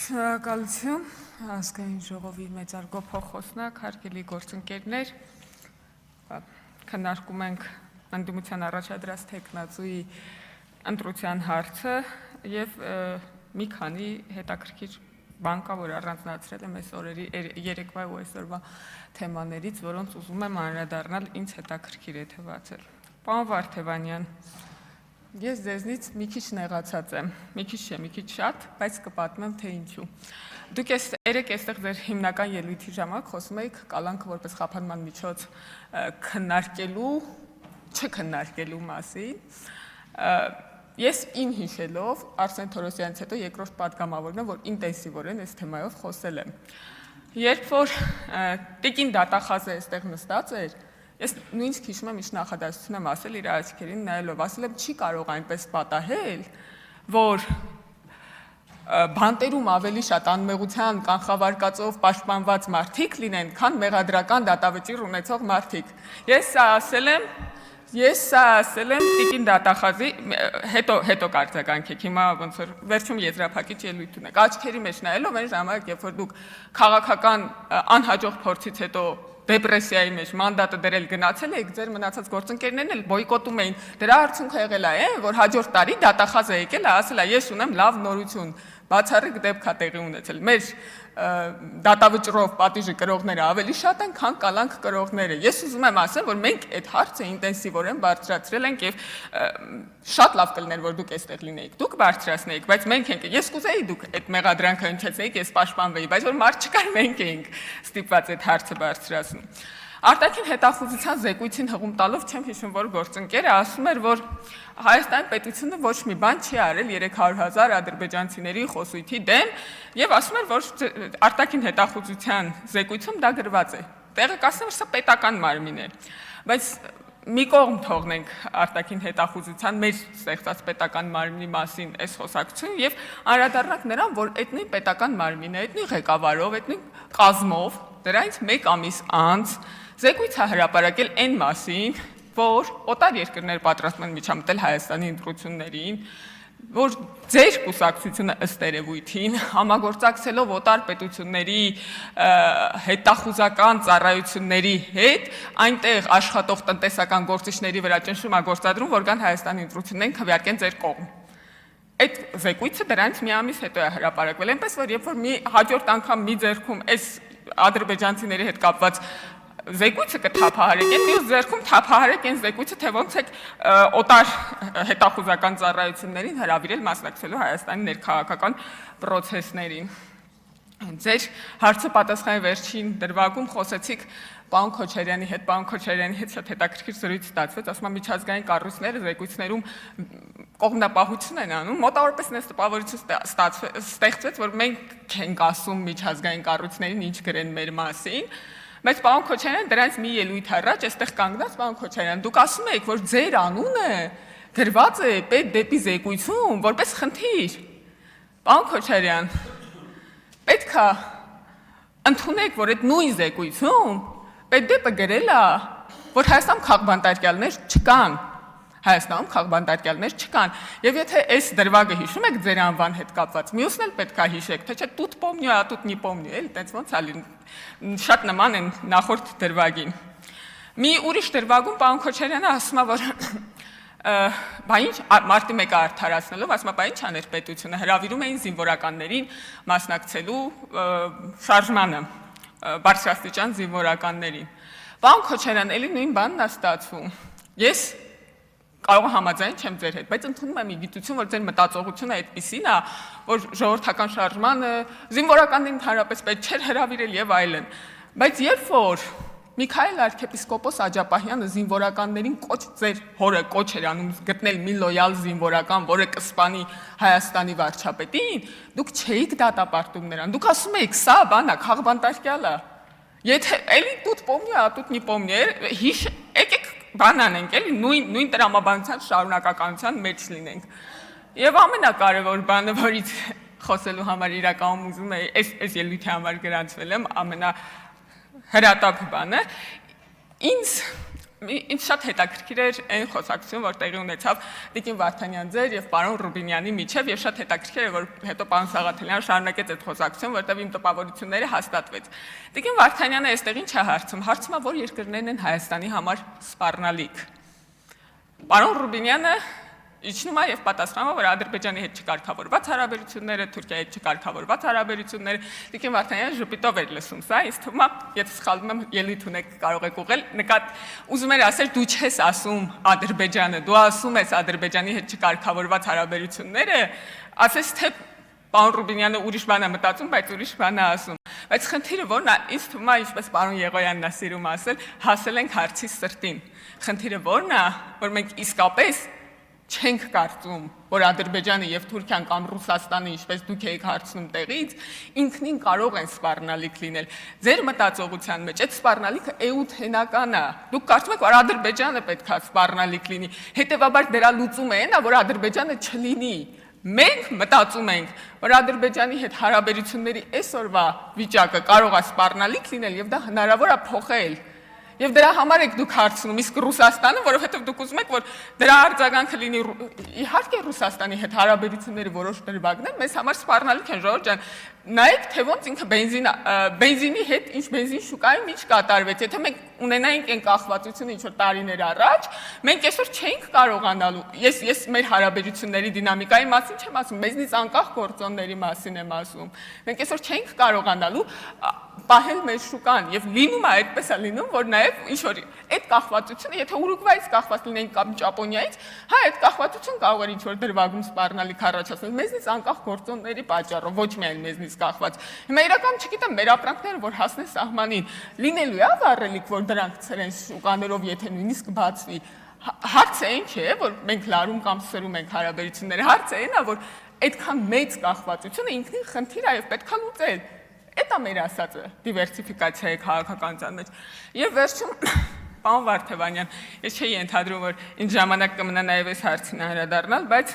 Շնորհակալություն ազգային ժողովի մեծարգո փոխոսնակ, հարգելի գործընկերներ, քննարկում ենք ընդդիմության առաջադրած թեկնածուի ընտրության հարցը եւ մի քանի հետաքրքիր բան կա, որ առանձնացրել եմ այս օրերի երեկվա ու այսօրվա թեմաներից, որոնց ուզում եմ անդրադառնալ ինձ հետաքրքիր է թվացել։ Պարոն Վարդևանյան, ես ձեզնից մի քիչ նեղացած եմ, մի քիչ չէ, մի քիչ շատ, բայց կպատմեմ թե ինչու։ Դուք երեք այստեղ ձեր հիմնական ելույթի ժամանակ խոսում եք կալանքը որպես խափանման միջոց քննարկելու, չքննարկելու մասին։ Ես իմ հիշելով Արսեն Թորոսյանից հետո երկրորդ պատգամավորն եմ, որ ինտենսիվորեն այս թեմայով խոսել եմ։ Երբ որ տիկին դատախազը այստեղ նստած էր, ես նույնիսկ հիշում եմ ինչ նախադասություն եմ ասել իր աչքերին նայելով, ասել եմ չի կարող այնպես պատահել, որ բանտերում ավելի շատ անմեղության կանխավարկածով պաշտպանված մարդիկ լինեն, քան մեղադրական դատավճիռ ունեցող մարդիկ։ Ես սա ասել եմ տիկին դատախազի, հետո կարձականքեք, հիմա ոնց որ վերջում եզրափակիչ ելույթ ունեք, աչքերի մեջ նայելով այն ժամանակ, երբ որ դուք քաղաքական անհաջող փորձից հետո դեպրեսիայի մեջ մանդատը դրել գնացել եք, ձեր մնացած գործընկերներն էլ բոյկոտում էին։ Դրա արդյունքը եղել է, որ հաջորդ տարի դատախազը եկել է, ասել է, ես ունեմ լավ նորություն, բացառիկ դեպք է տեղի ունեցել։ Մեր դատավճռով պատիժը կրողները ավելի շատ են, քան կալանք կրողները։ Ես ուզում եմ ասել, որ մենք այդ հարցը ինտենսիվորեն բարձրացրել ենք եւ շատ լավ կլիներ, որ դուք այստեղ լինեիք։ Դուք բարձրացնեիք, բայց մենք ենք։ Ես կուզեի դուք այդ մեղադրանքը հնչեցեիք, ես պաշտպանվեի, բայց որ մարդ չկար, մենք էինք ստիպված այդ հարցը բարձրացնում։ Արտաքին հետախուզության զեկույցին հղում տալով չեմ հիշում, որ գործընկերը ասում էր, որ Հայաստանի պետությունը ոչ մի բան չի արել 300,000 ադրբեջանցիների խոսույթի դեմ եւ ասում էր, որ արտաքին հետախուզության զեկույցում դա գրված է։ Տեղը կասեմ, որ սա պետական մարմին է, բայց մի կողմ թողնենք արտաքին հետախուզության մեր ստեղծած պետական մարմնի մասին այս խոսակցություն եւ անդրադառնանք նրան, որ այդ նույն պետական մարմինը, այդ նույն ղեկավարով, այդ նույն կազմով դրանից մեկ ամիս անց զեկույց է հրապարակել այն մասին, որ օտար երկրներ պատրաստում են միջամտել Հայաստանի ընտրություններին, որ ձեր կուսակցությունը ըստ երևույթին համագործակցելով օտար պետությունների հետախուզական ծառայությունների հետ այնտեղ աշխատող տնտեսական գործիչների վրա ճնշում է գործադրում, որ կան Հայաստանի ընտրություններին քվեարկեն ձեր կողմ։ Այդ զեկույցը դրանից մի ամիս հետո է հրապարակվել, այնպես որ երբ որ մի հաջորդ անգամ մի ձեռքում այս ադրբեջանցիների հետ կապված զեկույցը կթափահարեք, մյուս ձեռքում թափահարեք այն զեկույցը, թե ոնց եք օտար հետախուզական ծառայություններին հրավիրել մասնակցելու Հայաստանի ներքաղաքական պրոցեսներին։ Ձեր հարցը պատասխանի վերջին դրվագում խոսեցիք պարոն Քոչարյանի հետ, պարոն Քոչարյանի հետ շատ հետաքրքիր զրույց ստացվեց, ասում եմ միջազգային կառույցները զեկույցներում կողմնապահություն են անում, մոտավորապես նես տպավորություն ստեղծվեց, որ մենք ենք ասում միջազգային կառույցներին ինչ գրեն մեր մասին, բայց պարոն Քոչարյան դրանից մի ելույթ առաջ այստեղ կանգնած պարոն Քոչարյան, դուք ասում եք, որ ձեր անունը գրված է պետ դեպի զեկույցում որպես խնդիր։ Պարոն Քոչարյան, պետք է ընդունեք, որ այդ նույն զեկույցում պետ դեպը գրել է, որ Հայաստանում քաղբանտարկյալներ չկան։ Հայաստանում քաղբանտարկյալներ չկան։ Եվ եթե այս դրվագը հիշում եք ձեր անվան հետ կապված, մյուսն էլ պետք է հիշեք, թե չէ тут помню, а тут не помню, էլի, տենց ոնց ալին շատ նման են նախորդ դրվագին։ Մի ուրիշ դրվագում պարոն Քոչարյանը ասում է, որ բա ինչ մարտի 1-ը արդարացնելով, ասում է, բա ինչ աներ պետությունը, հրավիրում էին զինվորականներին մասնակցելու շարժմանը, բարձրաստիճան զինվորականներին։ Պարոն Քոչարյան, էլի նույն բանն է ստացվում։ Ես կարող համաձայն չեմ ձեր հետ, բայց ընդունում եմ իգիտություն, որ ձեր մտածողությունը այդպիսին է, որ ժողովրդական շարժմանը զինվորականներին ընդհանրապես պետք չէր հրավիրել եւ այլն։ Բայց երբ որ Միքայել arczepiskopos Աջապահյանը զինվորականներին ձեր հորը կոչ էր անում գտնել մի լոյալ զինվորական, որը կսպանի Հայաստանի վարչապետին, դուք չէիք դատապարտում նրան։ Դուք ասում եք, սա բանա, քաղբանտարկյալ է։ Եթե էլի тут помню, а тут не помню, եկեք բան անենք, էլի նույն տրամաբանության շարունակականության մեջ լինենք։ Եվ ամենակարևոր բանը, որից խոսելու համար իրականում ուզում եմ, այս ելույթի համար գրանցվել եմ, ամենահրատապ բանը, ինձ Ինձ շատ հետաքրքիր էր այն խոսակցություն, որ տեղի ունեցավ Տիկին Վարդանյան ձեր եւ պարոն Ռուբինյանի միջև եւ շատ հետաքրքիր է, որ հետո պարոն Սաղաթելյանը շարունակեց այդ խոսակցություն, որտեղ իմ տպավորությունները հաստատվեց։ Տիկին Վարդանյանը այստեղ ինչ է հարցում։ Հարցում է, որ երկրներն են Հայաստանի համար սպառնալիք։ Պարոն Ռուբինյանը իջնում է եւ պատասխանում է, որ Ադրբեջանի հետ չկարգավորված հարաբերությունները, Թուրքիայի հետ չկարգավորված հարաբերությունները, Տիկին Վարդանյանը ժպիտով էր լսում սա, ինձ թվում է, եթե սխալվում եմ, ելույթ ունեք, կարող եք ուղղել, ուզում էր ասել, դու չես ասում Ադրբեջանը, դու ասում ես Ադրբեջանի հետ չկարգավորված հարաբերությունները, ասես թե պարոն Ռուբինյանը ուրիշ բան է մտածում, բայց ուրիշ բան է ասում։ Բայց խնդիրը որն է, ինձ թվում է, ինչպես պարոն Եղոյանն է սիրում ասել, հասել ենք հարցի սրտին։ Խնդիրը որն է, որ մենք իսկապես չենք կարծում, որ Ադրբեջանը եւ Թուրքիան կամ Ռուսաստանը, ինչպես դուք եք հարցնում տեղից, ինքնին կարող են սպառնալիք լինել։ Ձեր մտածողության մեջ այդ սպառնալիքը էութենական է։ Դուք կարծում եք, որ Ադրբեջանը պետք է սպառնալիք լինի։ Հետևաբար դրա լուծումը այն է, որ Ադրբեջանը չլինի։ Մենք մտածում ենք, որ Ադրբեջանի հետ հարաբերությունների այսօրվա վիճակը կարող է սպառնալիք լինել եւ դա հնարավոր է փոխել։ Եվ դրա համար եք դուք հարցնում, իսկ Ռուսաստանը, որովհետև դուք ուզում եք, որ դրա արձագանքը լինի իհարկե Ռուսաստանի հետ հարաբերությունների որոշ դրվագներ, մեզ համար սպառնալիք են, ժողովուրդ ջան, նայեք, թե ոնց ինքը բենզինի հետ ինչ բենզին շուկայում ինչ կատարվեց, եթե մենք ունենայինք այն կախվածությունը ինչ-որ տարիներ առաջ, մենք այսօր չէինք կարողանալու, ես մեր հարաբերությունների դինամիկայի մասին չեմ ասում, մեզնից անկախ գործոնների մասին եմ ասում, մենք այսօր չէինք կարողանալու պահել մեր շուկան եւ լինում է այդպես է լինում, որ նաեւ ինչ որ այդ կախվածությունը, եթե Ուրուգվայից կախված լինեին կամ Ճապոնիայից, հա այդ կախվածություն կարող էր ինչ որ դրվագում սպառնալիք առաջացնել մեզնից անկախ գործոնների պատճառով, ոչ միայն մեզնից կախված։ Հիմա իրական չգիտեմ, մեր ապրանքները որ հասնեն սահմանին, լինելու է վառելիք, որ դրանք ցրեն շուկաներով, եթե նույնիսկ բացվի։ Հարցը այն չէ, որ մենք լարում կամ սրում ենք հարաբերությունները, հարցը այն է, որ այդքան մեծ կախվածությունը ինքնին խնդիր է եւ պետք է լուծել։ Դա մեր ասածը դիվերսիֆիկացիայի քաղաքականության մեջ։ Եվ վերջում պարոն Վարդանյան, ես չէի ենթադրում, որ ինձ ժամանակ կմնա նաև այս հարցին անդրադառնալ, բայց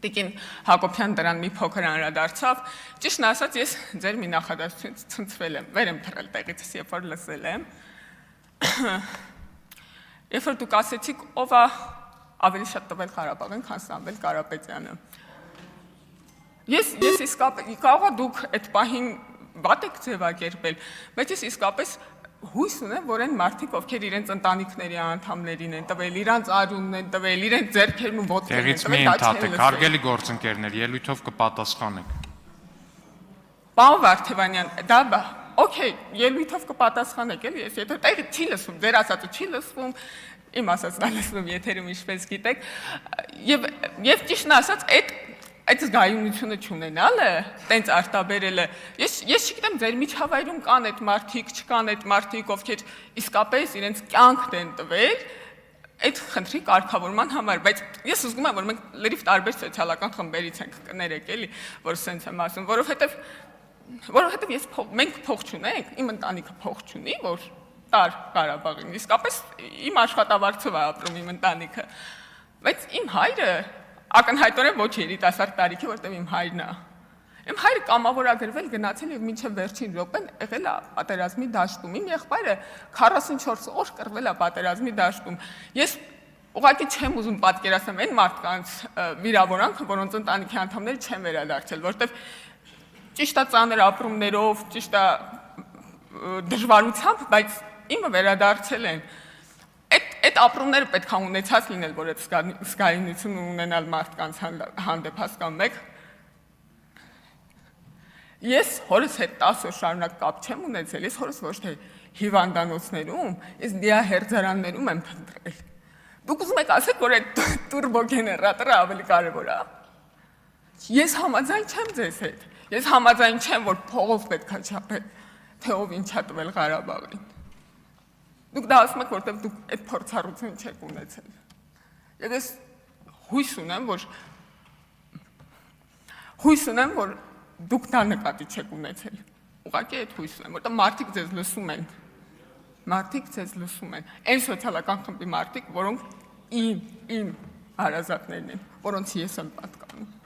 Տիկին Հակոբյան դրան մի փոքր անդրադարձավ։ Ճիշտն ասած, ես ձեր մի նախադասությունից ցնցվել եմ, վեր եմ թռել տեղից, երբ որ լսել եմ։ Երբ որ դուք ասեցիք, ով է ավելի շատ տվել Ղարաբաղին, քան Սամվել Կարապետյանը։ Ես իսկապես կարող է դուք այդ պահին վատ եք ձևակերպել, բայց ես իսկապես հույս ունեմ, որ այն մարդիկ, ովքեր իրենց ընտանիքների անդամներին են տվել, իրանց արյունն են տվել, իրենց ձեռքերն ու ոտքերն են տվել, դա չէ։ Հարգելի գործընկերներ, ելույթով կպատասխանեք։ Պարոն Վարդանյան, դա օքեյ, ելույթով կպատասխանեք, էլի, ես եթե տեղը չի լսվում, ձեր ասածը չի լսվում, իմ ասածն է լսվում եթերում ինչպես գիտեք, եւ ճիշտն ասած, այդ զգայունությունը չունենալը, տենց արտաբերելը, ես չգիտեմ, ձեր միջավայրում կան այդ մարդիկ, չկան այդ մարդիկ, ովքեր իսկապես իրենց կյանքն են տվել, այդ խնդրի կարգավորման համար, բայց ես ուզում եմ, որ մենք լրիվ տարբեր սոցիալական խմբերից ենք կներեք, էլի, որ սենց եմ ասում, որովհետև մենք փող չունենք, իմ ընտանիքը փող չունի, որ տար Ղարաբաղին, իսկապես իմ աշխատավարձով է ապրում իմ ընտանիքը, բայց իմ հայրը ակնհայտորեն ոչ երիտասարդ տարիքի, որտեղ իմ հայրն է։ Իմ հայրը կամավորագրվել գնացել եւ մինչեւ վերջին րոպեն եղել է պատերազմի դաշտում։ Իմ եղբայրը 44 օր կռվել է պատերազմի դաշտում։ Ես ուղղակի չեմ ուզում պատկերացնել այն մարդկանց վիրավորանքը, որոնց ընտանիքի անդամները չեն վերադարձել, որտեղ ճիշտ է ծանր ապրումներով, ճիշտ է դժվարությամբ, բայց իմը վերադարձել են։ Այդ ապրումները պետք է ունեցած լինել, որ այդ զգայունությունը ունենալ մարդկանց հանդեպ հասկանում եք։ Ես հորս հետ 10 օր շարունակ կապ չեմ ունեցել, ես հորս ոչ թե հիվանդանոցներում, ես դիահերձարաններում եմ փնտրել։ Դուք ուզում եք ասեք, որ այդ տուրբոգեներատորը ավելի կարևոր է։ Ես համաձայն չեմ ձեզ հետ։ Ես համաձայն չեմ, որ փողով պետք է չափել, թե ով ինչ է տվել Ղարաբաղին։ Դուք դա ասում եք, որտեղ դուք այդ փորձառություն չեք ունեցել։ Եվ ես հույս ունեմ, որ դուք դա նկատի չեք ունեցել։ Ուղղակի այդ հույս ունեմ, որտեղ մարդիկ ձեզ լսում են։ Մարդիկ ձեզ լսում են։ Այն սոցիալական խմբի մարդիկ, որոնք իմ հարազատներն են, որոնց ես եմ պատկանում։